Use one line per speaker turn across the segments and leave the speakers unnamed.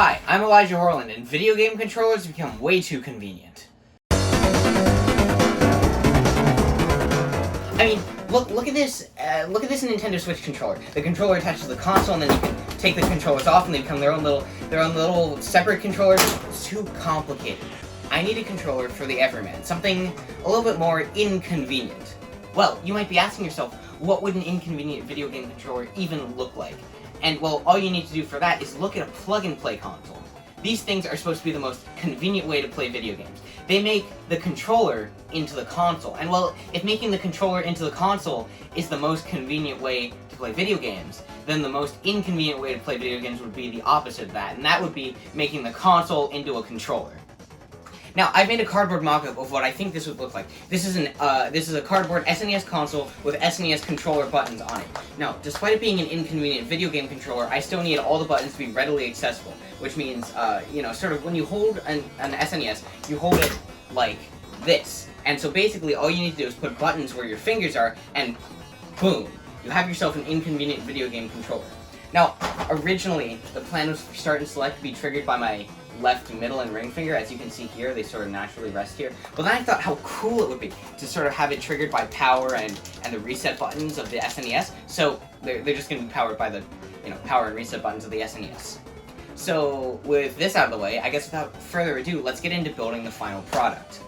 Hi, I'm Elijah Horland, and video game controllers have become way too convenient. I mean, look at this. Look at this Nintendo Switch controller. The controller attaches to the console, and then you can take the controllers off, and they become their own little separate controllers. It's too complicated. I need a controller for the everyman, something a little bit more inconvenient. Well, you might be asking yourself, what would an inconvenient video game controller even look like? And, well, all you need to do for that is look at a plug-and-play console. These things are supposed to be the most convenient way to play video games. They make the controller into the console. And, well, if making the controller into the console is the most convenient way to play video games, then the most inconvenient way to play video games would be the opposite of that, and that would be making the console into a controller. Now, I've made a cardboard mock-up of what I think this would look like. This is a cardboard SNES console with SNES controller buttons on it. Now, despite it being an inconvenient video game controller, I still need all the buttons to be readily accessible, which means, sort of when you hold an SNES, you hold it like this. And so basically, all you need to do is put buttons where your fingers are, and boom, you have yourself an inconvenient video game controller. Now, originally, the plan was for start and select to be triggered by my left, middle, and ring finger. As you can see here, they sort of naturally rest here. But then I thought how cool it would be to sort of have it triggered by power and the reset buttons of the SNES. So they're just going to be powered by the power and reset buttons of the SNES. So with this out of the way, I guess without further ado, let's get into building the final product.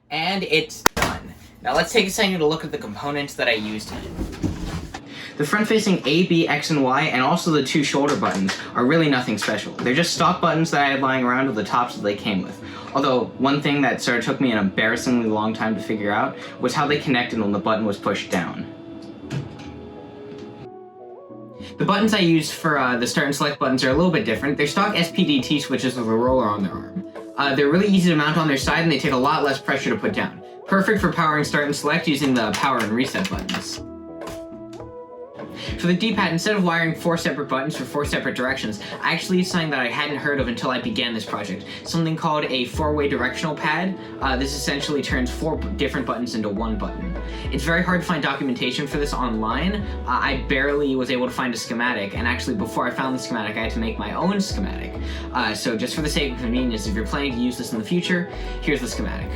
And it's done. Now let's take a second to look at the components that I used in it. The front-facing A, B, X, and Y, and also the 2 shoulder buttons are really nothing special. They're just stock buttons that I had lying around with the tops that they came with. Although, one thing that sort of took me an embarrassingly long time to figure out was how they connected when the button was pushed down. The buttons I used for the start and select buttons are a little bit different. They're stock SPDT switches with a roller on their arm. They're really easy to mount on their side and they take a lot less pressure to put down. Perfect for powering start and select using the power and reset buttons. For the D-pad, instead of wiring 4 separate buttons for 4 separate directions, I actually used something that I hadn't heard of until I began this project. Something called a 4-way directional pad. This essentially turns 4 different buttons into 1 button. It's very hard to find documentation for this online. I barely was able to find a schematic, and actually before I found the schematic I had to make my own schematic. So just for the sake of convenience, if you're planning to use this in the future, here's the schematic.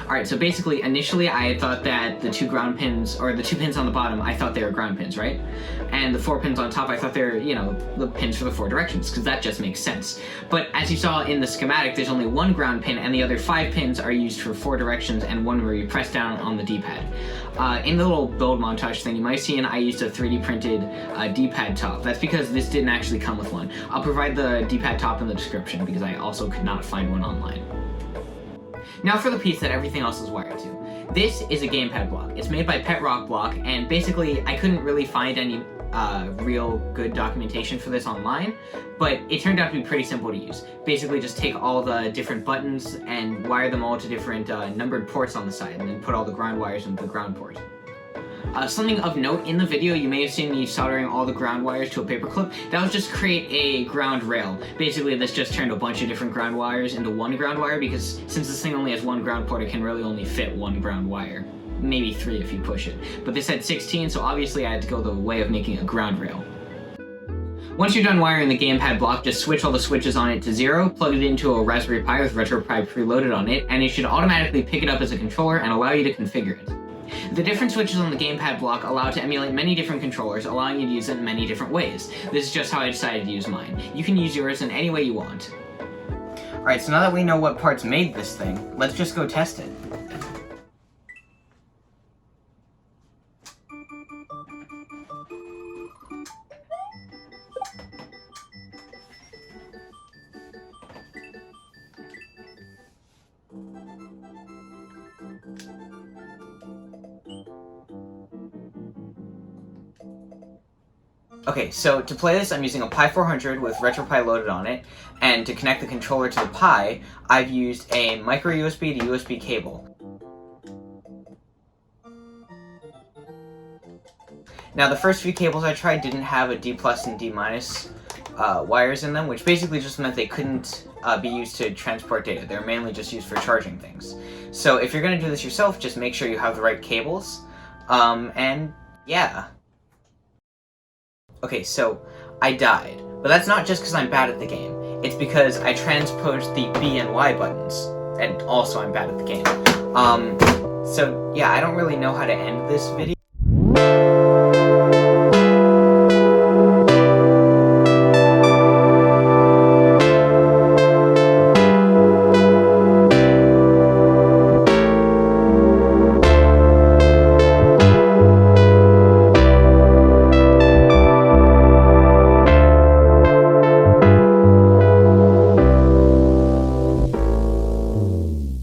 Alright, so basically, initially I had thought that the 2 ground pins, or the 2 pins on the bottom, I thought they were ground pins, right? And the 4 pins on top, I thought they were, you know, the pins for the 4 directions, because that just makes sense. But as you saw in the schematic, there's only 1 ground pin, and the other 5 pins are used for 4 directions, and 1 where you press down on the D-pad. In the little build montage thing you might see, I used a 3D printed D-pad top. That's because this didn't actually come with one. I'll provide the D-pad top in the description, because I also could not find one online. Now for the piece that everything else is wired to. This is a gamepad block. It's made by Pet Rock Block, and basically I couldn't really find any real good documentation for this online, but it turned out to be pretty simple to use. Basically just take all the different buttons and wire them all to different numbered ports on the side, and then put all the ground wires into the ground port. Something of note, in the video you may have seen me soldering all the ground wires to a paper clip. That was just create a ground rail. Basically this just turned a bunch of different ground wires into 1 ground wire, because since this thing only has 1 ground port, it can really only fit 1 ground wire. Maybe 3 if you push it. But this had 16, so obviously I had to go the way of making a ground rail. Once you're done wiring the gamepad block, just switch all the switches on it to 0, plug it into a Raspberry Pi with RetroPie preloaded on it, and it should automatically pick it up as a controller and allow you to configure it. The different switches on the gamepad block allow to emulate many different controllers, allowing you to use it in many different ways. This is just how I decided to use mine. You can use yours in any way you want. Alright, so now that we know what parts made this thing, let's just go test it. Okay, so to play this, I'm using a Pi 400 with RetroPie loaded on it, and to connect the controller to the Pi, I've used a micro USB to USB cable. Now, the first few cables I tried didn't have a D+ and D- wires in them, which basically just meant they couldn't be used to transport data. They're mainly just used for charging things. So if you're going to do this yourself, just make sure you have the right cables, and yeah. Okay, so I died, but that's not just because I'm bad at the game. It's because I transposed the B and Y buttons, and also I'm bad at the game. So yeah, I don't really know how to end this video.